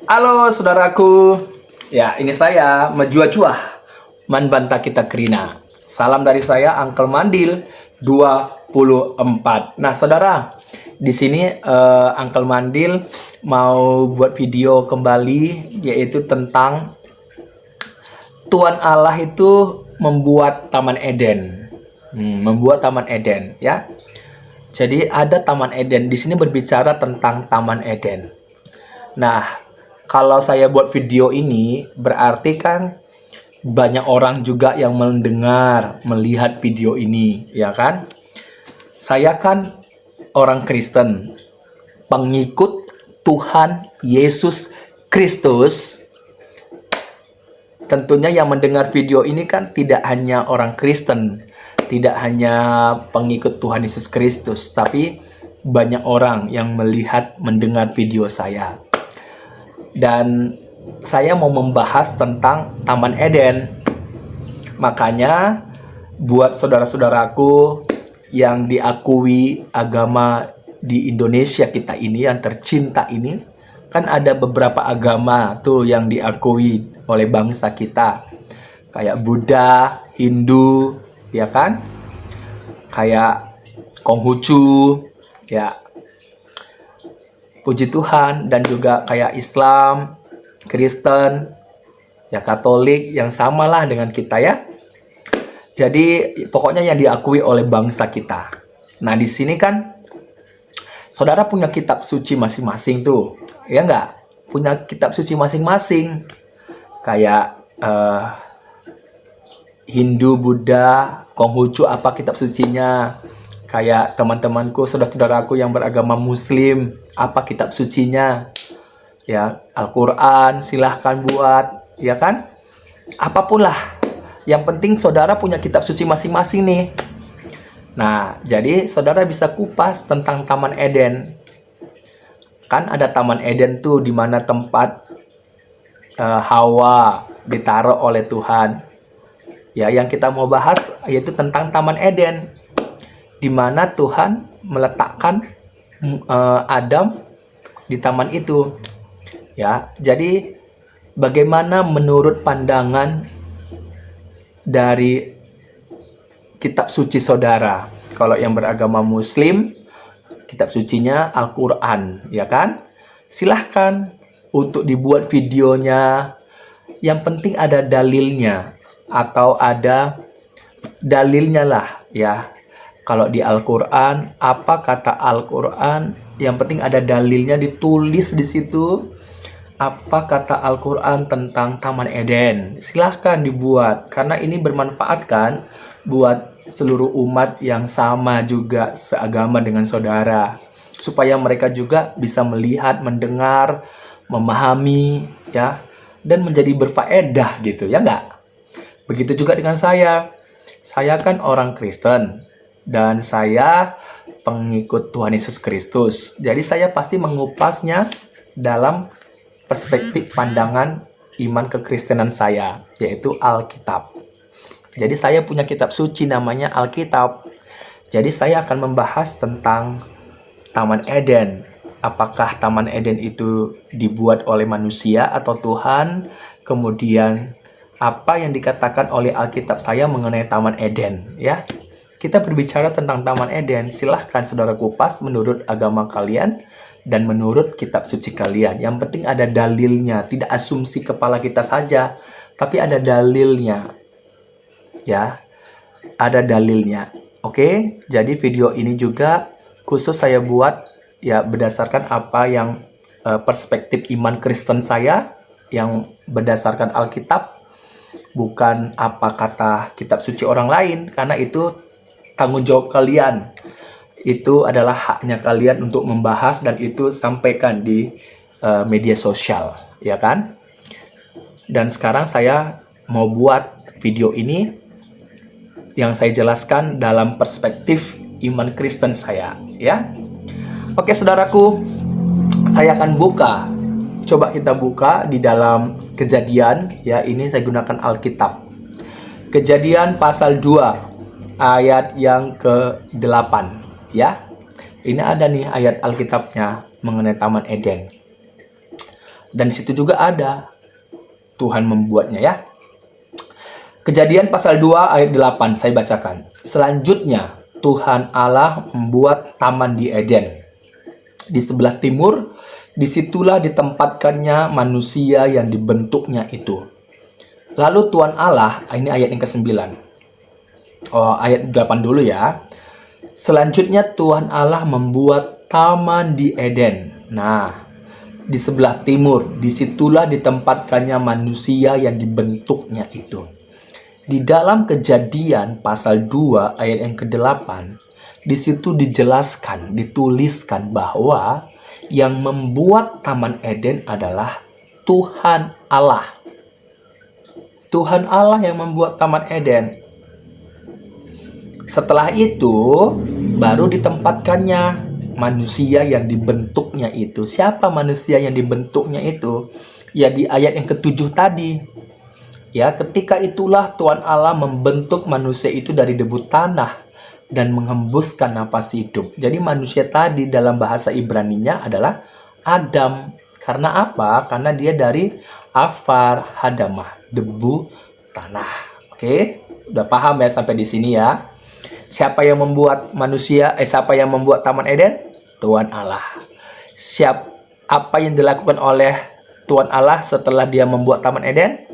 Halo saudaraku, ya ini saya Menjua-jua Manbanta kita Krina. Salam dari saya Uncle Mandil 24. Nah saudara, di sini Uncle Mandil mau buat video kembali, yaitu tentang Tuhan Allah itu membuat Taman Eden. Membuat Taman Eden, ya. Jadi ada Taman Eden. Di sini berbicara tentang Taman Eden. Nah, kalau saya buat video ini, berarti kan banyak orang juga yang mendengar, melihat video ini, ya kan? Saya kan orang Kristen, pengikut Tuhan Yesus Kristus. Tentunya yang mendengar video ini kan tidak hanya orang Kristen, tidak hanya pengikut Tuhan Yesus Kristus, tapi banyak orang yang melihat, mendengar video saya. Dan saya mau membahas tentang Taman Eden. Makanya buat saudara-saudaraku yang diakui agama di Indonesia kita ini, yang tercinta ini, kan ada beberapa agama tuh yang diakui oleh bangsa kita. Kayak Buddha, Hindu, ya kan? Kayak Konghucu, ya. Puji Tuhan, dan juga kayak Islam, Kristen, ya Katolik, yang samalah dengan kita ya. Jadi pokoknya yang diakui oleh bangsa kita. Nah di sini kan saudara punya kitab suci masing-masing tuh, ya nggak? Punya kitab suci masing-masing. Kayak Hindu, Buddha, Konghucu apa kitab sucinya? Kayak teman-temanku, saudara-saudaraku yang beragama Muslim, apa kitab sucinya? Ya, Al-Quran, silahkan buat, ya kan? Apapun lah. Yang penting saudara punya kitab suci masing-masing nih. Nah, jadi saudara bisa kupas tentang Taman Eden. Kan ada Taman Eden tuh, di mana tempat Hawa ditaruh oleh Tuhan. Ya, yang kita mau bahas yaitu tentang Taman Eden, di mana Tuhan meletakkan Adam di taman itu. Ya, jadi bagaimana menurut pandangan dari kitab suci saudara? Kalau yang beragama Muslim, kitab sucinya Al-Quran, ya kan? Silahkan untuk dibuat videonya. Yang penting ada dalilnya, atau ada dalilnya lah, ya. Kalau di Al-Quran, apa kata Al-Quran? Yang penting ada dalilnya, ditulis di situ. Apa kata Al-Quran tentang Taman Eden? Silahkan dibuat, karena ini bermanfaat kan buat seluruh umat yang sama juga seagama dengan saudara. Supaya mereka juga bisa melihat, mendengar, memahami, ya, dan menjadi berfaedah gitu, ya enggak? Begitu juga dengan saya. Saya kan orang Kristen. Dan saya pengikut Tuhan Yesus Kristus. Jadi saya pasti mengupasnya dalam perspektif pandangan iman kekristenan saya, yaitu Alkitab. Jadi saya punya kitab suci namanya Alkitab. Jadi saya akan membahas tentang Taman Eden. Apakah Taman Eden itu dibuat oleh manusia atau Tuhan? Kemudian apa yang dikatakan oleh Alkitab saya mengenai Taman Eden, ya? Kita berbicara tentang Taman Eden. Silahkan saudara kupas menurut agama kalian dan menurut kitab suci kalian. Yang penting ada dalilnya, tidak asumsi kepala kita saja, tapi ada dalilnya. Ya, ada dalilnya. Oke, jadi video ini juga khusus saya buat ya berdasarkan apa yang perspektif iman Kristen saya, yang berdasarkan Alkitab, bukan apa kata kitab suci orang lain, karena itu tanggung jawab kalian. Itu adalah haknya kalian untuk membahas, dan itu sampaikan di media sosial, ya kan? Dan sekarang saya mau buat video ini yang saya jelaskan dalam perspektif iman Kristen saya, ya. Oke saudaraku, saya akan buka. Coba kita buka di dalam Kejadian, ya, ini saya gunakan Alkitab. Kejadian pasal 2 ayat yang ke-8, ya. Ini ada nih ayat Alkitabnya mengenai Taman Eden. Dan di situ juga ada Tuhan membuatnya ya. Kejadian pasal 2 ayat 8 saya bacakan. Selanjutnya Tuhan Allah membuat taman di Eden. Di sebelah timur, disitulah ditempatkannya manusia yang dibentuknya itu. Lalu Tuhan Allah, ini ayat yang ke-9. Ayat 8 dulu ya. Selanjutnya Tuhan Allah membuat taman di Eden. Nah, di sebelah timur, disitulah ditempatkannya manusia yang dibentuknya itu. Di dalam Kejadian pasal 2 ayat yang ke-8, di situ dijelaskan, dituliskan bahwa yang membuat Taman Eden adalah Tuhan Allah. Tuhan Allah yang membuat Taman Eden. Setelah itu, baru ditempatkannya manusia yang dibentuknya itu. Siapa manusia yang dibentuknya itu? Ya di ayat yang ke-7 tadi. Ya, ketika itulah Tuhan Allah membentuk manusia itu dari debu tanah dan menghembuskan napas hidup. Jadi manusia tadi dalam bahasa Ibraninya adalah Adam. Karena apa? Karena dia dari afar hadamah, debu tanah. Oke, udah paham ya sampai di sini ya? Siapa yang membuat siapa yang membuat Taman Eden? Tuhan Allah. Apa yang dilakukan oleh Tuhan Allah setelah dia membuat Taman Eden?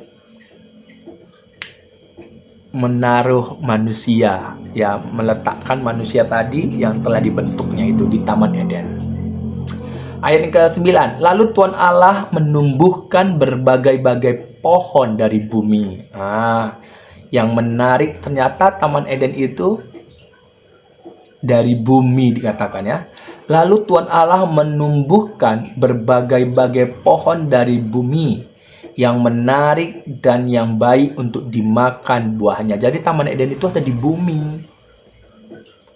Menaruh manusia, ya, meletakkan manusia tadi yang telah dibentuknya itu di Taman Eden. Ayat yang ke-9, lalu Tuhan Allah menumbuhkan berbagai-bagai pohon dari bumi. Yang menarik ternyata Taman Eden itu dari bumi dikatakan ya. Lalu Tuhan Allah menumbuhkan berbagai-bagai pohon dari bumi yang menarik dan yang baik untuk dimakan buahnya. Jadi Taman Eden itu ada di bumi.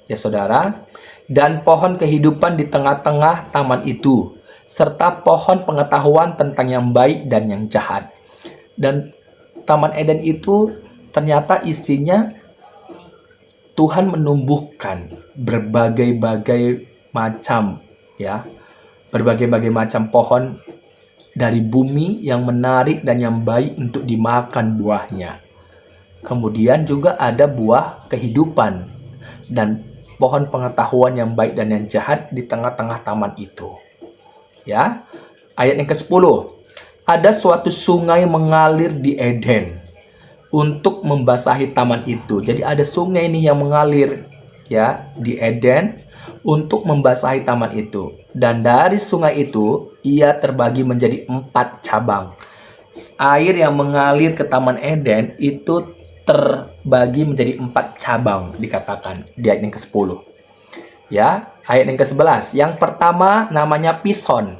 Ya saudara. Dan pohon kehidupan di tengah-tengah taman itu. Serta pohon pengetahuan tentang yang baik dan yang jahat. Dan Taman Eden itu ternyata isinya Tuhan menumbuhkan berbagai-bagai macam ya. Berbagai-bagai macam pohon dari bumi yang menarik dan yang baik untuk dimakan buahnya. Kemudian juga ada buah kehidupan dan pohon pengetahuan yang baik dan yang jahat di tengah-tengah taman itu. Ya. Ayat yang ke-10. Ada suatu sungai mengalir di Eden untuk membasahi taman itu. Jadi ada sungai ini yang mengalir ya di Eden untuk membasahi taman itu. Dan dari sungai itu ia terbagi menjadi 4 cabang. Air yang mengalir ke Taman Eden itu terbagi menjadi 4 cabang dikatakan di ayat yang ke-10. Ya, ayat yang ke-11. Yang pertama namanya Pison.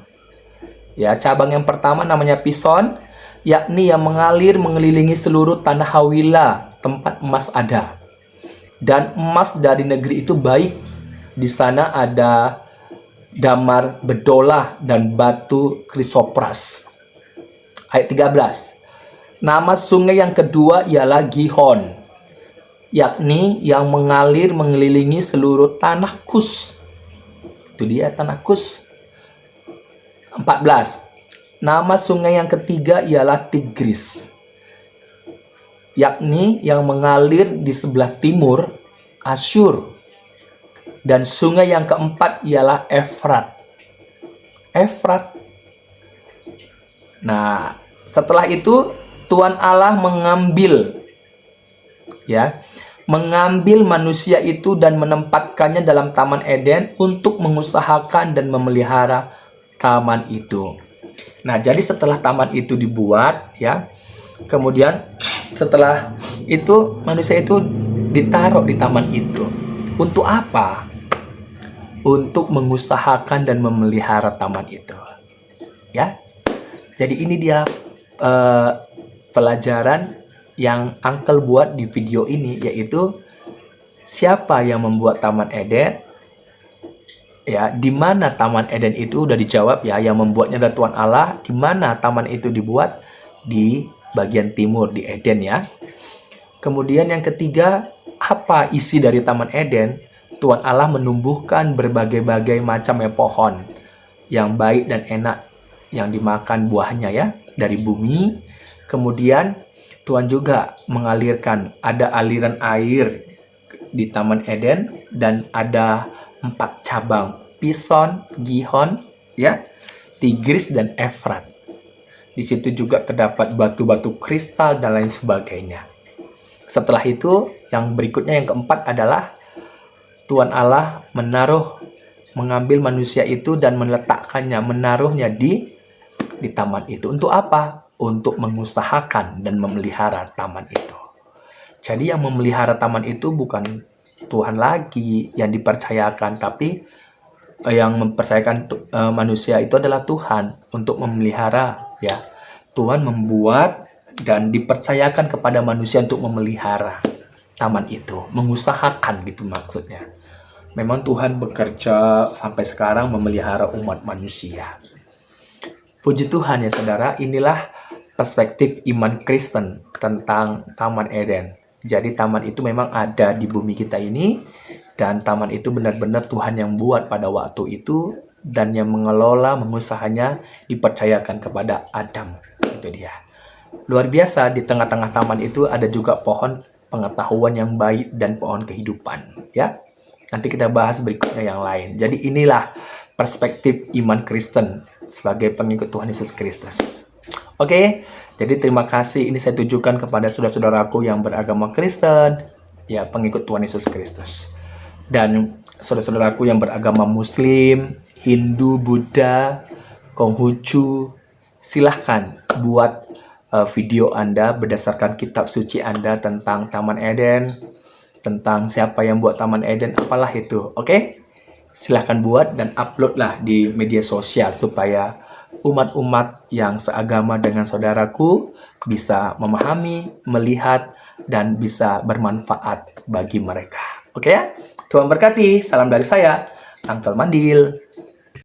Ya, cabang yang pertama namanya Pison, yakni yang mengalir mengelilingi seluruh tanah Hawila, tempat emas ada. Dan emas dari negeri itu baik. Di sana ada damar bedolah dan batu krisopras. Ayat 13. Nama sungai yang kedua ialah Gihon, yakni yang mengalir mengelilingi seluruh tanah Kus. Itu dia tanah Kus. 14. Nama sungai yang ketiga ialah Tigris, yakni yang mengalir di sebelah timur Asyur. Dan sungai yang keempat ialah Efrat. Efrat. Nah, setelah itu Tuhan Allah mengambil manusia itu dan menempatkannya dalam Taman Eden untuk mengusahakan dan memelihara taman itu. Nah, jadi setelah taman itu dibuat ya, kemudian setelah itu manusia itu ditaruh di taman itu. Untuk apa? Untuk mengusahakan dan memelihara taman itu. Ya. Jadi ini dia pelajaran yang Uncle buat di video ini, yaitu siapa yang membuat Taman Eden? Ya, di mana Taman Eden itu udah dijawab ya, yang membuatnya adalah Tuhan Allah. Di mana taman itu dibuat? Di bagian timur di Eden ya. Kemudian yang ketiga, apa isi dari Taman Eden? Tuhan Allah menumbuhkan berbagai-bagai macam pohon yang baik dan enak yang dimakan buahnya ya dari bumi. Kemudian Tuhan juga mengalirkan, ada aliran air di Taman Eden dan ada 4 cabang, Pison, Gihon, ya, Tigris dan Efrat. Di situ juga terdapat batu-batu kristal dan lain sebagainya. Setelah itu, yang berikutnya yang keempat adalah Tuhan Allah mengambil manusia itu dan meletakkannya, menaruhnya di taman itu. Untuk apa? Untuk mengusahakan dan memelihara taman itu. Jadi yang memelihara taman itu bukan Tuhan lagi yang dipercayakan, tapi yang mempercayakan manusia itu adalah Tuhan untuk memelihara, ya. Tuhan membuat dan dipercayakan kepada manusia untuk memelihara taman itu, mengusahakan gitu maksudnya. Memang Tuhan bekerja sampai sekarang memelihara umat manusia. Puji Tuhan ya saudara, inilah perspektif iman Kristen tentang Taman Eden. Jadi taman itu memang ada di bumi kita ini, dan taman itu benar-benar Tuhan yang buat pada waktu itu, dan yang mengelola, mengusahanya dipercayakan kepada Adam. Itu dia. Luar biasa, di tengah-tengah taman itu ada juga pohon pengetahuan yang baik dan pohon kehidupan, ya. Nanti kita bahas berikutnya yang lain. Jadi inilah perspektif iman Kristen sebagai pengikut Tuhan Yesus Kristus. Oke, jadi terima kasih. Ini saya tujukan kepada saudara-saudaraku yang beragama Kristen, ya, pengikut Tuhan Yesus Kristus. Dan saudara-saudaraku yang beragama Muslim, Hindu, Buddha, Konghucu, silahkan buat video Anda berdasarkan kitab suci Anda tentang Taman Eden, tentang siapa yang buat Taman Eden, apalah itu, oke? Silahkan buat dan uploadlah di media sosial supaya umat-umat yang seagama dengan saudaraku bisa memahami, melihat, dan bisa bermanfaat bagi mereka. Oke ya? Tuhan berkati. Salam dari saya, Uncle Mandil.